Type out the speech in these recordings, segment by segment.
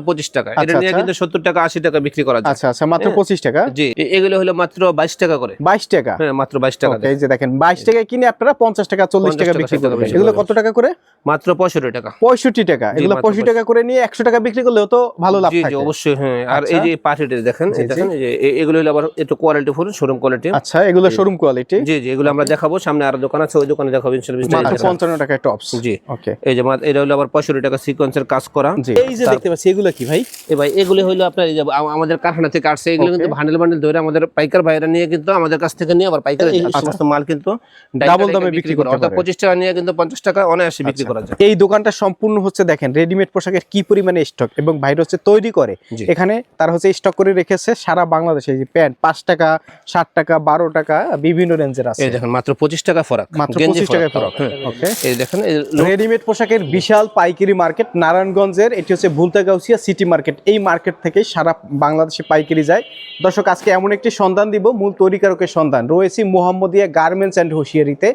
25 টাকা। এটা নিয়ে কিন্তু 70 টাকা 80 টাকা বিক্রি করা যায়। আচ্ছা আচ্ছা, মাত্র 25 টাকা। জি, এগুলো হলো মাত্র 22 টাকা করে। 22 টাকা? হ্যাঁ, মাত্র 22 টাকা। এই যে দেখেন 22 টাকায় কিনে আপনারা 50 টাকা 40 টাকা বিক্রি করবেন। এগুলো কত টাকা করে? মাত্র 65 টাকা। 65 টাকা। এগুলো 65 টাকা করে নিয়ে 100 টাকা বিক্রি করলেও তো ভালো লাভ থাকে। জি অবশ্যই। হ্যাঁ, আর এই যে পার্টিটা দেখেন, এই দেখেন এই যে এগুলো হলো আবার একটু কোয়ালিটি ফুল, শোরুম কোয়ালিটি। আচ্ছা, এগুলো শোরুম কোয়ালিটি। জি জি, এগুলো আমরা দেখাবো, সামনে আরো দোকান আছে, ওই দোকানে দেখাবো ইনশাআল্লাহ। মাত্র 55 টাকায় টপস। জি ওকে, এই যে এটা হলো আবার 65 টাকা সিকোয়েন্সের কাজ করা। এই যে দেখতে পাচ্ছি, এগুলো কি ভাই? ভাই এগুলো হলো আপনার এই যে আমাদের কারখানা থেকে আসছে। এগুলো কিন্তু বান্ডেল বান্ডেল ধরে আমাদের পাইকার ভাইরা নিয়ে কিন্তু আমাদের কাছ থেকে নিয়ে আবার পাইকারি সমস্ত মাল কিন্তু ডাবল দামে বিক্রি করতে পারে। 25 টাকা নিয়ে কিন্তু 50 টাকা অনায়াসে বিক্রি করা যায়। এই দোকানটা সম্পূর্ণ হচ্ছে দেখেন রেডিমেড পোশাকের কি পরিমাণে স্টক, এবং ভাইরা হচ্ছে তৈরি করে এখানে, তার হচ্ছে স্টক করে রেখেছে সারা বাংলাদেশে। এই যে প্যান্ট 5 টাকা 60 টাকা 12 টাকা বিভিন্ন রেঞ্জের আছে। এই দেখেন মাত্র 25 টাকা ফরাক, মাত্র 25 টাকা ফরাক। ওকে, এই দেখেন রেডিমেড পোশাকের বিশাল পাইকারি মার্কেট নারায়ণগঞ্জের, এটি হচ্ছে ভুলতাগাউসিয়া সিটি মার্কেট। এই মার্কেট থেকে সারা বাংলাদেশে পাইকারি যায়। দর্শক, আজকে এমন একটি সন্ধান দিব, মূল তৈরিকারকের সন্ধান। রয়েছে মোহাম্মদিয়া গার্মেন্টস অ্যান্ড হোশিয়ারিতে।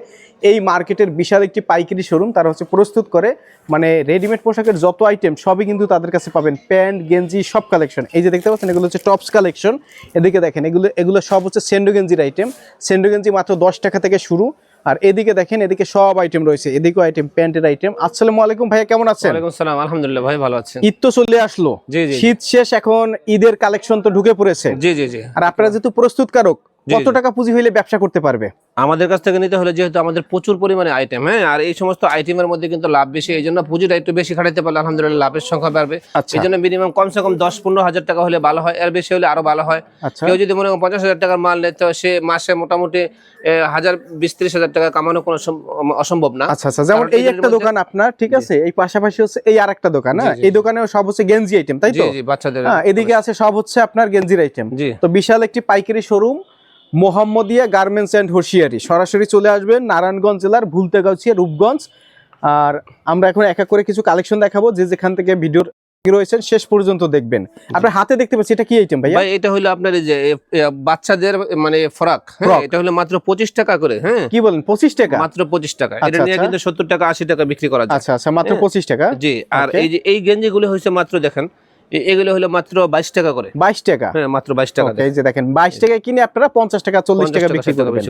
এই মার্কেটের বিশাল একটি পাইকারি শোরুম, তারা হচ্ছে প্রস্তুত করে মানে রেডিমেড পোশাকের যত আইটেম সবই কিন্তু তাদের কাছে পাবেন। প্যান্ট গেঞ্জি সব কালেকশন। এই যে দেখতে পাচ্ছেন, এগুলো হচ্ছে টপস কালেকশন। এদিকে দেখেন, এগুলো সব হচ্ছে সেন্ডো গেঞ্জির আইটেম। সেন্ডো গেঞ্জি মাত্র 10 টাকা থেকে শুরু। আর এদিকে দেখেন, এদিকে সব আইটেম রয়েছে, এদিকেও আইটেম, প্যান্টের আইটেম। আসসালামু আলাইকুম ভাইয়া, কেমন আছেন? ওয়ালাইকুম আসসালাম, আলহামদুলিল্লাহ ভাই, ভালো আছেন? ঈদ তো চলে আসলো, শীত শেষ, এখন ঈদের কালেকশন তো ঢুকে পড়েছে। জি জি জি। আর আপনারা যেহেতু প্রস্তুতকারক, কত টাকা পুঁজি হইলে ব্যবসা করতে পারবে? আমাদের কাছ থেকে নিতে হলে যেহেতু আমাদের প্রচুর পরিমাণে আইটেম, হ্যাঁ, আর এই সমস্ত আইটেমের মধ্যে কিন্তু লাভ বেশি, এই জন্য পুঁজিটা একটু বেশি খাটাইতে পারলে আলহামদুলিল্লাহ লাভের সংখ্যা বাড়বে। এই জন্য মিনিমাম কমসে কম 10-15 হাজার টাকা হলে ভালো হয়, এর বেশি হলে আরো ভালো হয়। কেউ যদি মনে করেন 50 হাজার টাকার মাল নেয়, তো সে মাসে মোটামুটি 1000-20-30 হাজার টাকা কামানো কোনো অসম্ভব না। আচ্ছা আচ্ছা, যেমন এই একটা দোকান আপনার, ঠিক আছে, এই পাশাপাশি হচ্ছে এই আরেকটা দোকান, হ্যাঁ, এই দোকানেও সব হচ্ছে গেঞ্জি আইটেম, তাই তো? জি জি, বাচ্চাদের। হ্যাঁ, এদিকে আছে সব হচ্ছে আপনার গেঞ্জির আইটেম। তো বিশাল একটি পাইকারি showroom, Mohammadia garments and hosiery. সরাসরি চলে আসবেন নারায়ণগঞ্জ জেলার ভুলতাগাউসিয়া রূপগঞ্জ। আর আমরা এখন এক এক করে কিছু কালেকশন দেখাবো, যে যেখান থেকে ভিডিওর রয়েছেন শেষ পর্যন্ত দেখবেন। আপনার হাতে দেখতে পাচ্ছি, এটা কি আইটেম ভাইয়া? ভাই এটা হলো আপনার এই যে বাচ্চাদের মানে ফ্রক, হ্যাঁ, এটা হলো মাত্র 25 টাকা করে। হ্যাঁ, কি বলেন, 25 টাকা? মাত্র 25 টাকা। এটা নিয়ে কিন্তু 70 টাকা 80 টাকা বিক্রি করা যায়। আচ্ছা আচ্ছা, মাত্র 25 টাকা। জি, আর এই যে এই গেঞ্জিগুলো হইছে মাত্র, দেখেন এগুলো হলো মাত্র 22 টাকা করে। 22 টাকা? হ্যাঁ, মাত্র 22 টাকা। এই যে দেখেন, 22 টাকায় কিনে আপনারা 50 টাকা 40 টাকা বিক্রি করবেন।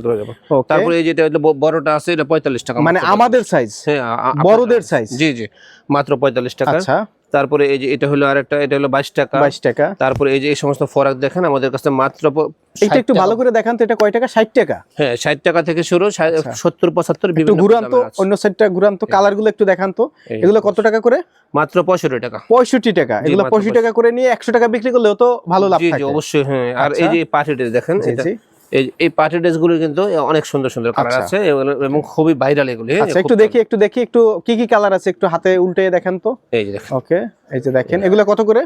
তারপরে এই যেটা হলো বড়টা আছে, এটা 45 টাকা, মানে আমাদের সাইজ। হ্যাঁ, বড়দের সাইজ। জি জি, মাত্র 45 টাকা। আচ্ছা, তারপরে এই যে এটা হলো আরেকটা, এটা হলো 22 টাকা। 22 টাকা। তারপরে এই যে এই সমস্ত ফরাক দেখেন আমাদের কাছে মাত্র, এটা একটু ভালো করে দেখান তো, এটা কয় টাকা? 60 টাকা? হ্যাঁ, 60 টাকা থেকে শুরু, 70-75 বিভিন্ন। ঘুরান তো, অন্য সাইডটা ঘুরান তো, কালার গুলো একটু দেখান তো। এগুলো কত টাকা করে? মাত্র 65 টাকা। 65 টাকা। এগুলো 65 টাকা করে নিয়ে 100 টাকা বিক্রি করলেও তো ভালো লাভ থাকে। জি অবশ্যই। হ্যাঁ, আর এই যে পার্টি ড্রেস দেখেন, এই পার্টি ড্রেস গুলো কিন্তু অনেক সুন্দর সুন্দর কালার আছে এবং খুবই ভাইরাল এগুলি। আচ্ছা, একটু দেখি একটু কি কি কালার আছে, একটু হাতে উল্টে দেখেন তো। এই যে দেখেন। ওকে, এই যে দেখেন, এগুলো কত করে?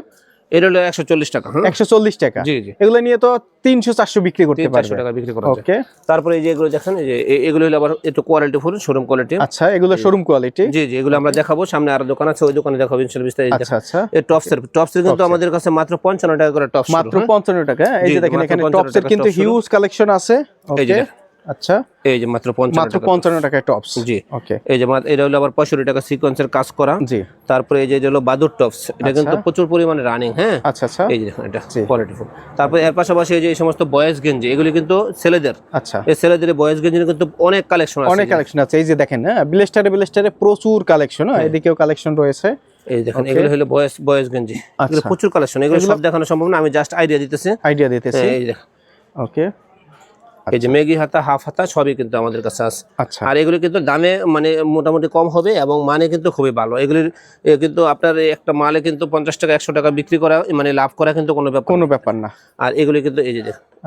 এটা হলো 140 টাকা। 140 টাকা। জি জি, এগুলো নিয়ে তো 300-400 বিক্রি করতে পারবে। 300 টাকা বিক্রি করা যায়। ওকে, তারপরে এই যে এগুলো দেখেন, এই যে এগুলো হলো আবার একটু কোয়ালিটি ফুল, শোরুম কোয়ালিটি। আচ্ছা, এগুলো শোরুম কোয়ালিটি। জি জি, এগুলো আমরা দেখাবো, সামনে আরো দোকান আছে, ওই দোকানে দেখাবো ইনশাআল্লাহ বিস্তারিত। আচ্ছা আচ্ছা, এই টপসের কিন্তু আমাদের কাছে মাত্র 55 টাকা করে টপস, মাত্র 55 টাকা। এই যে দেখেন, এখানে টপসের কিন্তু হিউজ কালেকশন আছে। ওকে, আচ্ছা, এই যে মাত্র 55 টাকায় টপস। জি, ওকে, এই যে এটা হলো আবার 65 টাকা সিকোয়েন্সের কাজ করা। জি, তারপরে এই যে হলো বাদুর টপস, এটা কিন্তু প্রচুর পরিমাণে রানিং। হ্যাঁ, আচ্ছা আচ্ছা, এই যে দেখুন, এটা কোয়ালিটিফুল। তারপরে এর পাশাপাশি এই যে এই সমস্ত বয়েজ গেঞ্জি, এগুলি কিন্তু ছেলেদের। আচ্ছা, এই ছেলেদের বয়েজ গেঞ্জির কিন্তু অনেক কালেকশন আছে, এই যে দেখেন, হ্যাঁ, ব্লেস্টারে প্রচুর কালেকশন, এদিকেও কালেকশন রয়েছে। এই দেখেন, এগুলো হলো বয়েজ গেঞ্জি, এগুলো প্রচুর কালেকশন। এগুলো সব দেখানো সম্ভব না, আমি জাস্ট আইডিয়া দিতেছি। এই দেখেন, ওকে, এই যে মেগি হাতা, হাফ হাতা সবই কিন্তু আমাদের কাছে আছে। আচ্ছা, আর এগুলো কিন্তু দামে মানে মোটামুটি কম হবে এবং মানে কিন্তু খুবই ভালো। এগুলির কিন্তু আপনার একটা মালে কিন্তু 50 টাকা 100 টাকা বিক্রি করা মানে লাভ করা কিন্তু কোনো ব্যাপার না। আর এগুলি কিন্তু এই যে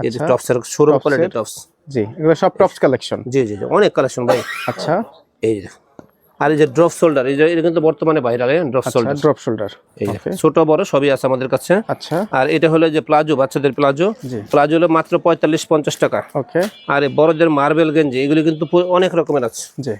এই যে টপসের শোরুম কোয়ালিটি টপস। জি, এগুলো সব টপস কালেকশন। জি জি, অনেক কালেকশন ভাই। আচ্ছা, এই যে আর এই যে ড্রপ শোল্ডার, এটা কিন্তু বর্তমানে বাইরে ড্রপ শোল্ডার, এই যে ছোট বড় সবই আছে আমাদের কাছে। আচ্ছা, আর এটা হলো যে প্লাজো, বাচ্চাদের প্লাজো হলো মাত্র 45-50 টাকা। ওকে, আর এই বড়দের মার্বেল গেঞ্জি, এগুলো কিন্তু অনেক রকমের আছে। জি,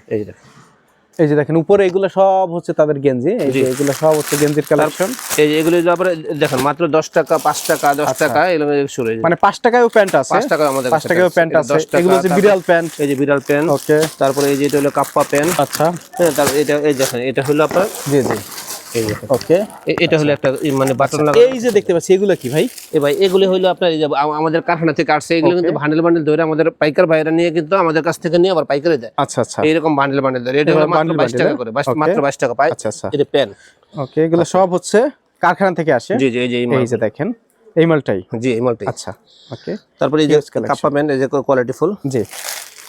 এই যে দেখেন উপরে এগুলো সব হচ্ছে তাদের গেঞ্জি, এই যে এগুলো সব হচ্ছে গেঞ্জির কালেকশন। এই যে এগুলো আবার দেখেন মাত্র 10 টাকা 5 টাকা 10 টাকা এগুলো শুরু, মানে 5 টাকায়ও প্যান্ট আছে, 5 টাকা আমাদের 5 টাকায়ও প্যান্ট আছে। এগুলো হচ্ছে বিড়াল প্যান্ট, এই যে বিড়াল প্যান্ট। ওকে, তারপরে এই যে এটা হলো কাপ্পা প্যান্ট। আচ্ছা, তারপর এটা এই দেখেন, এটা হলো আপনার জি জি ওকে, এটা হলো একটা মানে বাটন লাগা। এই যে দেখতে পাচ্ছি এগুলো কি ভাই? ভাই এগুলি হলো আপনার এই যে আমাদের কারখানা থেকে আসছে, এগুলো কিন্তু বান্ডেল বান্ডেল ধরে আমাদের পাইকার ভাইরা নিয়ে কিন্তু আমাদের কাছ থেকে নিয়ে আবার পাইকারে দেয়। আচ্ছা আচ্ছা, এইরকম বান্ডেল বান্ডেল ধরে, এটা হলো মাত্র 22 টাকা করে, মাত্র 22 টাকা পায়। আচ্ছা আচ্ছা, এটা পেন। ওকে, এগুলো সব হচ্ছে কারখানা থেকে আসে। জি জি, এই যে দেখেন এই মালটাই। জি, এই মালটাই। আচ্ছা, ওকে। তারপরে এই যে কাপ্পা পেন, এই যে কোয়ালিটি ফুল। জি,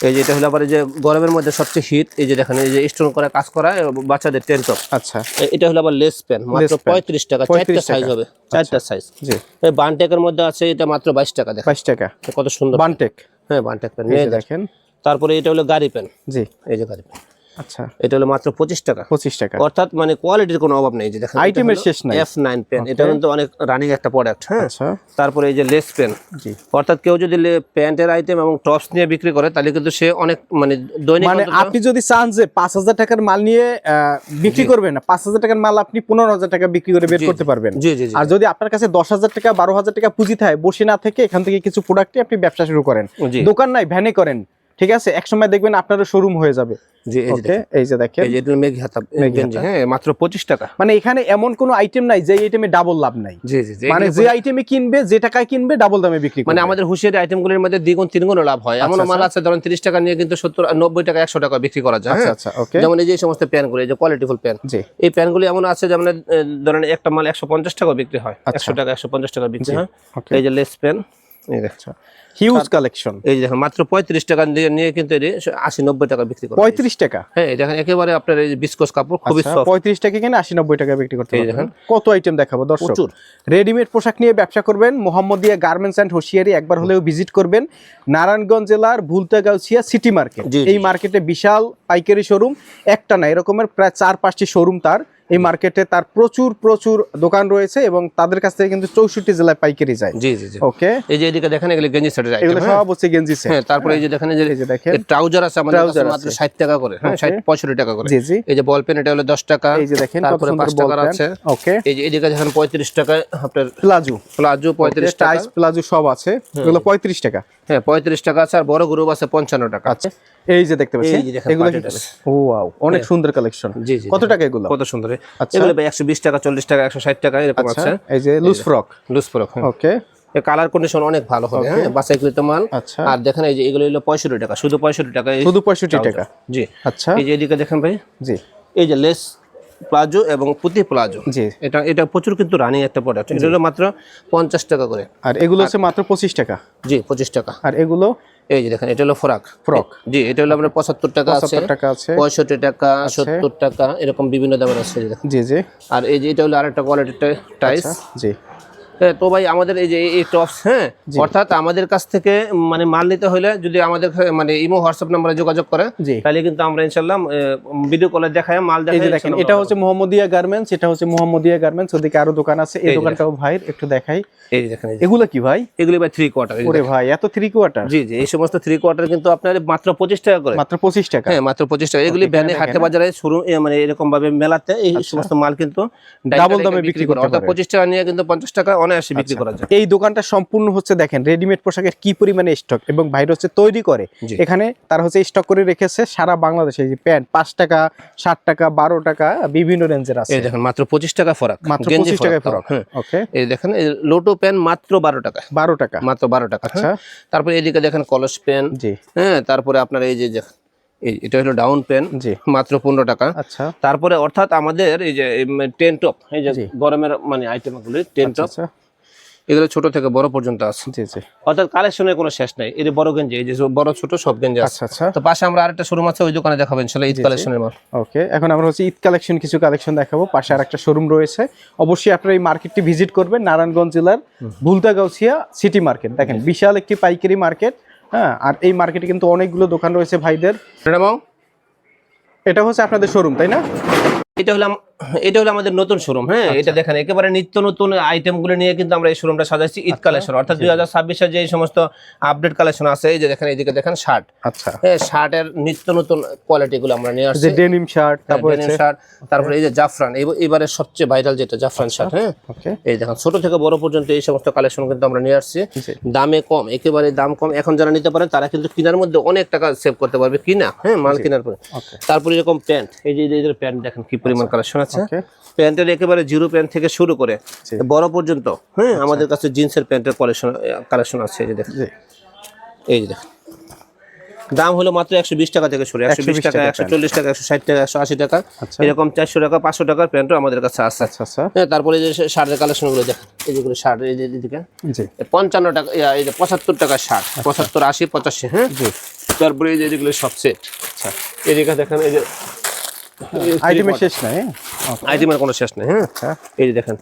এই যে এটা হলো আবার এই যে গরমের মধ্যে সবচেয়ে হিট, এই যে দেখেন এই যে স্টোন করে কাজ করা বাচ্চাদের টেন টপ। আচ্ছা, এটা হলো আবার লেস পেন, মাত্র 35 টাকা, 4টা সাইজ হবে, 4টা সাইজ। জি, এই বানটেকের মধ্যে আছে, এটা মাত্র 22 টাকা। দেখেন 22 টাকা, কত সুন্দর বানটেক। হ্যাঁ, বানটেক পেন দেখেন। তারপরে এটা হলো গাড়ি পেন। জি, এই যে গাড়ি পেন, আচ্ছা, এটা হলো মাত্র 25 টাকা। 25 টাকা, অর্থাৎ মানে কোয়ালিটির কোনো অভাব নেই। যে দেখেন আইটেমের শেষ নাই। F9 পেন, এটা কিন্তু অনেক রানিং একটা প্রোডাক্ট। হ্যাঁ, আচ্ছা, তারপরে এই যে লেস পেন। জি, অর্থাৎ কেউ যদি প্যান্টের আইটেম এবং টপস নিয়ে বিক্রি করে তাহলে কিন্তু সে অনেক মানে দৈনিক, মানে আপনি যদি চান যে 5000 টাকার মাল নিয়ে বিক্রি করবেন না, 5000 টাকার মাল আপনি 15000 টাকা বিক্রি করে বের করতে পারবেন। জি জি। আর যদি আপনার কাছে 10000 টাকা 12000 টাকা পুঁজি থাকে, বসে না থেকে এখান থেকে কিছু প্রোডাক্টে আপনি ব্যবসা শুরু করেন, দোকান নাই ভ্যানে করেন, ঠিক আছে, এক সময় দেখবেন আপনারও শোরুম হয়ে যাবে। জি, এই যে দেখেন, এই যে এটা মেঘ হাতা গেঞ্জি। হ্যাঁ, মাত্র 25 টাকা। মানে এখানে এমন কোনো আইটেম নাই যে আইটেমে ডাবল লাভ নাই। জি জি, মানে যে আইটেমে কিনবে, যে টাকায় কিনবে, ডাবল দামে বিক্রি করবে। মানে আমাদের হুঁশিয়ারি আইটেমগুলোর মধ্যে দ্বিগুণ তিনগুণ লাভ হয়। এমন মাল আছে ধরেন 30 টাকা নিয়ে কিন্তু 70 90 টাকা 100 টাকা বিক্রি করা যায়। আচ্ছা আচ্ছা, ওকে। যেমন এই যে সমস্ত প্যানগুলো, এই যে কোয়ালিটিফুল প্যান, এই প্যানগুলো এমন আছে যেমন ধরেন একটা মাল 150 টাকা বিক্রি হয়, 100 টাকা 150 টাকা বিক্রি হয়। এই যে লেস প্যান, এই দেখছো হিউজ কালেকশন। এই যে দেখেন মাত্র 35 টাকা দিয়ে নিয়ে কিন্তু 80 90 টাকা বিক্রি করে। 35 টাকা? হ্যাঁ, দেখেন একেবারে আপনার এই বিস্কস কাপড়, খুবই সফট। 35 টাকা কিনে 80 90 টাকা বিক্রি করতে পারবেন। কত আইটেম দেখাবো দর্শক। প্রচুর রেডিমেড পোশাক নিয়ে ব্যবসা করবেন, মোহাম্মদিয়া গার্মেন্টস এন্ড হুঁশিয়ারি একবার হলেও ভিজিট করবেন। নারায়ণগঞ্জ জেলার ভুলতাগাউছিয়া সিটি মার্কেট, এই মার্কেটে বিশাল পাইকারি শোরুম, একটা না এরকমের প্রায় 4-5টি শোরুম তার। এই মার্কেটে তার প্রচুর প্রচুর দোকান রয়েছে এবং তাদের কাছ থেকে কিন্তু 64 জেলায় পাইকারি যায়। জি জি জি, ওকে। এই যে এদিকে দেখেন এগুলো গেঞ্জি সেটের আইটেম, এগুলো সব হচ্ছে গেঞ্জি সেট। হ্যাঁ, তারপরে এই যে দেখেন এই যে দেখেন ট্রাউজার আছে আমাদের কাছে মাত্র 60 টাকা করে। হ্যাঁ, 65 টাকা করে। জি জি, এই যে বল পেন, এটা হলো 10 টাকা। এই যে দেখেন তারপরে 5 টাকা আছে। ওকে। এই যে এদিকে দেখেন 35 টাকা আপনার প্লাজো 35 টাকা, টাইস প্লাজো সব আছে, এগুলো 35 টাকা। হ্যাঁ, 35 টাকা আছে। আর বড় গ্রুপ আছে 55 টাকা। আচ্ছা, এই যে দেখতে পাচ্ছেন এগুলো ওয়াও, অনেক সুন্দর কালেকশন। জি জি, কত টাকা এগুলো? কত সুন্দর এগুলো ভাই, 120 টাকা, 40 টাকা, 160 টাকা এরকম আছে। এই যে লুজ ফ্রক, ওকে। এই কালার কন্ডিশন অনেক ভালো হবে। হ্যাঁ, বাসাইকৃত মাল। আচ্ছা, আর দেখেন এই যে এগুলো হলো 65 টাকা, শুধু 65 টাকা, শুধু 65 টাকা। জি, আচ্ছা। এই যে এদিকে দেখেন ভাই, জি, এই যে লেস প্লাজো এবং পুঁতি প্লাজো, জি, এটা প্রচুর কিন্তু রানিং একটা প্রোডাক্ট। এটা হলো মাত্র 50 টাকা করে। আর এগুলো হচ্ছে মাত্র 25 টাকা। জি, 25 টাকা। আর এগুলো এই যে দেখেন, এটা হলো ফ্রক। জি, এটা হলো আমরা 75 টাকা আছে, 75 টাকা আছে, 65 টাকা, 70 টাকা, এরকম বিভিন্ন দামের আছে। জি জি। আর এই যে এটা হলো আরেকটা কোয়ালিটির টাইস। জি। হ্যাঁ, তো ভাই আমাদের এই যে এই টপস, হ্যাঁ, অর্থাৎ আমাদের কাছ থেকে মানে মাল নিতে হলে যদি আমাদের মানে ইমো হোয়াটসঅ্যাপ নম্বরে যোগাযোগ করে তাহলে কিন্তু আমরা ইনশাআল্লাহ ভিডিও কলে দেখায় মাল দেখাই। এই যে দেখেন, এটা হচ্ছে মোহাম্মদিয়া গার্মেন্টস, এটা হচ্ছে মোহাম্মদিয়া গার্মেন্টস, ওদিকে আরো দোকান আছে। এই দোকানটাও ভাই একটু দেখাই। এই দেখেন, এগুলো কি ভাই? এগুলো ভাই 3 কোয়ার্টার। ওরে ভাই, এত 3 কোয়ার্টার? জি জি, এই সমস্ত 3 কোয়ার্টার কিন্তু আপনার মাত্র 25 টাকা করে। মাত্র 25 টাকা? হ্যাঁ, মাত্র 25 টাকা। এগুলি ভ্যানে হাটে বাজারে শুরু মানে এরকম ভাবে মেলাতে এই সমস্ত মাল কিন্তু ডাবল দামে বিক্রি করতে পারে। অর্থাৎ 25 টাকা নিয়ে কিন্তু 50 টাকা অনায়াসে বিক্রি করা যায়। এই দোকানটা সম্পূর্ণ হচ্ছে দেখেন রেডিমেড পোশাকের কি পরিমাণে স্টক, এবং ভাইরা হচ্ছে তৈরি করে এখানে, তারা হচ্ছে স্টক করে রেখেছে সারা বাংলাদেশে। এই যে প্যান্ট 5 টাকা, 60 টাকা, 12 টাকা, বিভিন্ন রেঞ্জের আছে। এই দেখেন মাত্র 25 টাকা ফরাক, মাত্র 25 টাকা ফরাক। ওকে। এই দেখেন এই লোটো প্যান্ট মাত্র 12 টাকা, 12 টাকা, মাত্র 12 টাকা। আচ্ছা, তারপরে এদিকে দেখেন কলস পেন। জি, হ্যাঁ, তারপরে আপনার এই যে এটা হলো ডাউন পেন, মাত্র 15 টাকা। আচ্ছা, তারপরে অর্থাৎ আমাদের এই যে টেন টপ, এই যে গরমের মানে আইটেমগুলো টেন টপ, এগুলো ছোট থেকে বড় পর্যন্ত আছে। জি জি, অর্থাৎ কালেকশনের কোনো শেষ নাই। এই যে বড় গেঞ্জি, এই যে বড় ছোট সব গেঞ্জি আছে। আচ্ছা, তো পাশে আমরা আরেকটা শোরুম আছে, ওই দোকানে দেখাবেন ইনশাআল্লাহ ঈদ কালেকশনের মাল। ওকে, এখন আমরা হচ্ছে ঈদ কালেকশন কিছু কালেকশন দেখাবো। পাশে আরেকটা শোরুম রয়েছে, অবশ্যই আপনারা এই মার্কেটটি ভিজিট করবেন। নারায়ণগঞ্জ জেলার ভুলতাগাউছিয়া সিটি মার্কেট, দেখেন বিশাল একটি পাইকারি মার্কেট। হ্যাঁ, আর এই মার্কেটে কিন্তু অনেকগুলো দোকান রয়েছে ভাইদের। এটা হচ্ছে আপনাদের শোরুম, তাই না? এটা হলো আমাদের নতুন শোরুম। হ্যাঁ, এটা দেখেন একেবারে নিত্য নতুন আইটেমগুলো নিয়ে কিন্তু আমরা এই শোরুমটা সাজাইছি ঈদ কালেকশন, অর্থাৎ 2026 এর যে সমস্ত আপডেট কালেকশন আছে। এই যে দেখেন এইদিকে দেখেন শার্ট। আচ্ছা, হ্যাঁ, শার্টের নিত্য নতুন কোয়ালিটিগুলো আমরা নিয়ে আসছি। যে ডেনিম শার্ট, তারপরে এই যে জাফরান, এবারে সবচেয়ে ভাইরাল যেটা জাফরান শার্ট। হ্যাঁ, এই দেখেন ছোট থেকে বড় পর্যন্ত এই সমস্ত কালেকশন কিন্তু আমরা নিয়ে আসছি। দামে কম, একেবারে দাম কম। এখন যারা নিতে পারেন তারা কিন্তু কেনার মধ্যে অনেক টাকা সেভ করতে পারবে কিনা, হ্যাঁ, মাল কেনার পরে। তারপরে এরকম প্যান্ট, এই যে প্যান্ট দেখেন কি পরিমাণ কালেকশন আছে। আছে। প্যান্টের একেবারে জিরো প্যান্ট থেকে শুরু করে বড় পর্যন্ত, হ্যাঁ, আমাদের কাছে জিন্সের প্যান্টের কালেকশন আছে। এই যে দেখেন, এই যে দেখেন, দাম হলো মাত্র 120 টাকা থেকে শুরু, 120 টাকা, 140 টাকা, 160 টাকা, 180 টাকা, এরকম 400 টাকা, 500 টাকার প্যান্টও আমাদের কাছে আছে। হ্যাঁ, তারপরে এই যে শার্টের কালেকশনগুলো দেখেন, এই যেগুলো শার্ট, এই যে এদিকে 55 টাকা, এই যে 75 টাকা শার্ট, 75, 80, 85, হ্যাঁ। তারপরে এই যে যেগুলো সব সেট, আচ্ছা, এদিকে দেখেন, এই যে আইটেমের শেষ নাই, আইটেমের কোনো শেষ নেই, হ্যাঁ। এই যে দেখেন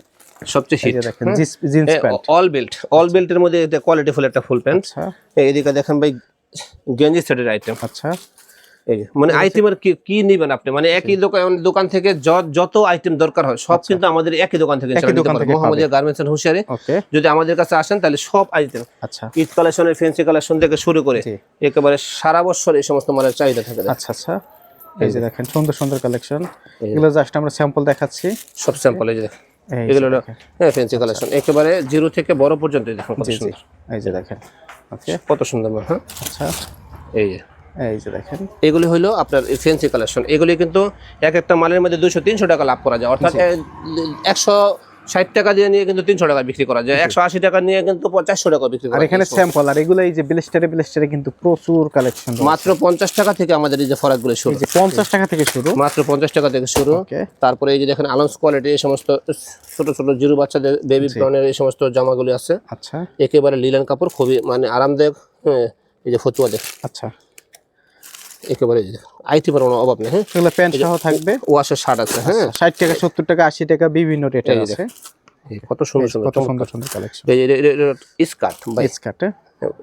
সবচেয়ে হিট দেখেন জিন্স প্যান্ট, অল বেল্টের মধ্যে কোয়ালিটি ফুল একটা ফুল প্যান্ট। এইদিকে দেখেন ভাই গেঞ্জি সেটের আইটেম, আচ্ছা। এই মানে আইটেমের কি নিবেন আপনি, মানে একই দোকান থেকে যত আইটেম দরকার হয় সব কিন্তু আমাদের একই দোকান থেকে মোহাম্মদিয়া গার্মেন্টস এন্ড হুশিয়ারি। যদি আমাদের কাছে আসেন তাহলে সব আইটেম, আচ্ছা, ঈদ কালেকশনের, ফ্যান্সি কালেকশন থেকে শুরু করে একেবারে সারা বছর এই সমস্ত মালের চাহিদা থাকে। আচ্ছা আচ্ছা, এই যে দেখেন সুন্দর সুন্দর কালেকশন, এগুলো জাস্ট আমরা স্যাম্পল দেখাচ্ছি, সব স্যাম্পল। এই যে দেখেন, এগুলো হলো হ্যাঁ ফ্যান্সি কালেকশন, একেবারে জিরো থেকে বড় পর্যন্ত। দেখুন কত সুন্দর, এই যে দেখেন, ওকে, কত সুন্দর মাল, হ্যাঁ, আচ্ছা। এই যে দেখেন, এগুলি হলো আপনার ফ্যান্সি কালেকশন। এগুলি কিন্তু এক একটা মালের মধ্যে 200-300 টাকা লাভ করা যায়, অর্থাৎ 160 টাকা দিয়ে নিয়ে কিন্তু 300 টাকা বিক্রি করা যায়, 180 টাকা নিয়ে কিন্তু 400 টাকা বিক্রি করা যায়। আর এখানে স্যাম্পল, আর এগুলো এই যে ব্লিস্টারে কিন্তু প্রচুর কালেকশন, মাত্র 50 টাকা থেকে আমাদের এই যে ফরাকগুলো শুরু, 50 টাকা থেকে শুরু, মাত্র 50 টাকা থেকে শুরু। তারপরে এই যে দেখেন আলান্স কোয়ালিটি, এই সমস্ত ছোট ছোট জিরো বাচ্চাদের বেবি ব্রাউনের এই সমস্ত জামাগুলি আছে, আচ্ছা, একেবারে লিলেন কাপড়, খুবই মানে আরামদায়ক। হ্যাঁ, এই যে ফতুয়া দেখ, আচ্ছা, একেবারে আইটেমের কোনো অভাব নেই। হ্যাঁ, এগুলো প্যান্ট সহ থাকবে, ওয়াশের শার্ট আছে, হ্যাঁ, 60 টাকা, 70 টাকা, 80 টাকা, বিভিন্ন রেটের আছে। কত সুন্দর সুন্দর কালেকশন। এই যে স্কার্ট, স্কার্ট,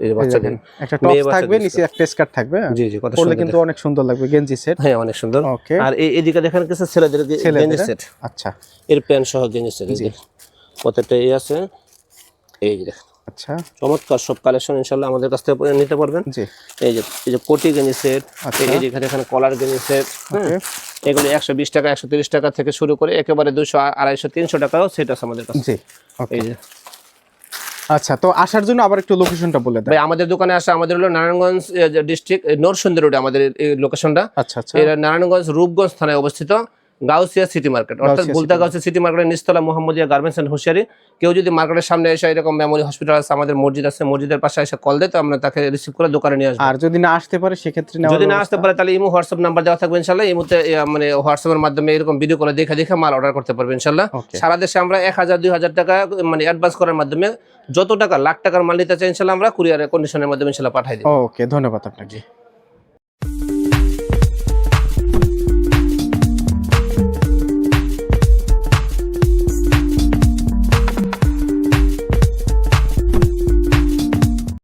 এই যে বাচ্চাদের একটা টপ থাকবে, নিচে একটা স্কার্ট থাকবে, জি জি, কত সুন্দর, কিন্তু অনেক সুন্দর লাগবে, গেঞ্জি সেট, হ্যাঁ, অনেক সুন্দর। আর এদিকে দেখেন কিছু ছেলেদের গেঞ্জি সেট, আচ্ছা, এর প্যান্ট সহ গেঞ্জি সেট, কতটা এই আছে, এই যে আচ্ছা, চমৎকার সব কালেকশন ইনশাআল্লাহ আমাদের কাছ থেকে নিতে পারবেন। জি, এই যে কোটি গেঞ্জি সেট, এই যে এখানে কলার গেঞ্জি সেট, এগুলো 120 টাকা, 130 টাকা থেকে শুরু করে একেবারে 200, 250, 300 টাকাও সেট আছে আমাদের কাছে। জি, এই যে আচ্ছা, তো আসার জন্য আবার একটু লোকেশনটা বলে দেন। ভাই আমাদের দোকানে আসা, আমাদের হলো নারায়ণগঞ্জ ডিস্ট্রিক্ট নরসিংদী রোডে আমাদের এই লোকেশনটা। আচ্ছা আচ্ছা, এর নারায়ণগঞ্জ রূপগঞ্জ থানায় অবস্থিত, গাউসিয়া সিটি মার্কেট, অর্থাৎ বুলতা গাউসিয়া সিটি মার্কেটের নিচতলা মোহাম্মদিয়া গার্মেন্টস এন্ড হুশিয়ারি। কেউ যদি মার্কেটের সামনে এসে এরকম মেমোরি হসপিটাল আছে, আমাদের মসজিদ আছে, মসজিদের পাশে এসে কল দেয়, তো আমরা তাকে রিসিভ করে দোকানে নিয়ে আসবো। আর যদি না আসতে পারে সেক্ষেত্রে, যদি না আসতে পারে তাহলে ইমো হোয়াটসঅ্যাপ নাম্বার দেওয়া থাকবে ইনশাআল্লাহ, ইমোতে মানে হোয়াটসঅ্যাপের মাধ্যমে এরকম ভিডিও করে দেখে মাল অর্ডার করতে পারবে ইনশাআল্লাহ। সারা দেশে আমরা 1000-2000 টাকা মানে অ্যাডভান্স করার মাধ্যমে যত টাকা লাখ টাকার মাল নিতে চাই ইনশাআল্লাহ আমরা কুরিয়ারের কন্ডিশনের মাধ্যমে ইনশাআল্লাহ পাঠিয়ে দিই। ওকে, ধন্যবাদ আপনাকে।